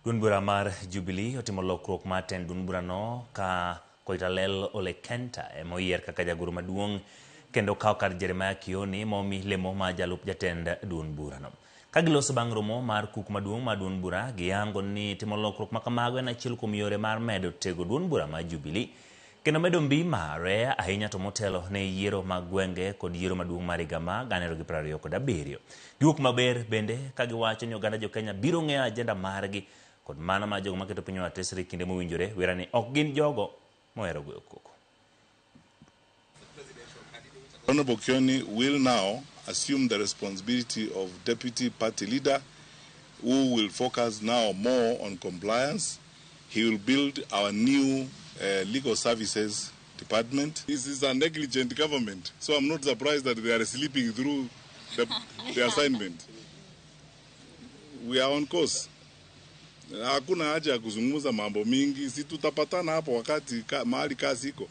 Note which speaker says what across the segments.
Speaker 1: Duond bura mar Jubilee otimo lokruok mar tend duond bura no ka Koitalel Ole Kenta moyier kaka jagoro maduong' kendo kawo kar Jeremiah Kioni momi lemo ma jalup jatend duond bura no. Kagiloso bang' romo mar kuk maduong' mar duond bura, giyango ni timo lokruok ma kamago en achiel kuom yore mar medo tego duond bura mar Jubilee kendo medo mbii mare ahinya to motelo ne yiero mag gwenge kod yiero maduong' mar higa ma 2027. Giwuok maber bende ka giwacho ni oganda jo Kenya biro ng'eyo ajenda margi kod mana ma jogo maketo piny atesre kinde mowinjore wera ni ok gin jogo mohero goyo koko.
Speaker 2: Honorable Kioni will now assume the responsibility of deputy party leader, who will focus now more on compliance. He will build our new legal services department. This is a negligent government, so I'm not surprised that they are sleeping through the assignment. We are on course. Hakuna haja ya kuzungumza mambo mingi, si tutapatana hapo wakati mahali kazi iko.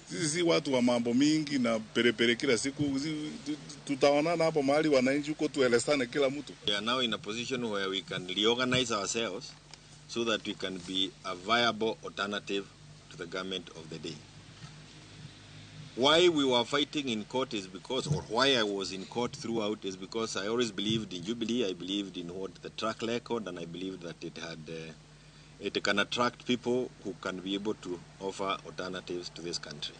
Speaker 2: Sisi si watu wa mambo mingi na perepere kila siku, tutaonana hapo mahali wananchi huko tuelezane kila mtu.
Speaker 3: We are now in a position where we can reorganize ourselves so that we can be a viable alternative to the government of the day. Why we were fighting in court is because, or why I was in court throughout, is because I always believed in Jubilee. I believed in what the track record, and I believed that it can attract people who can be able to offer alternatives to this country.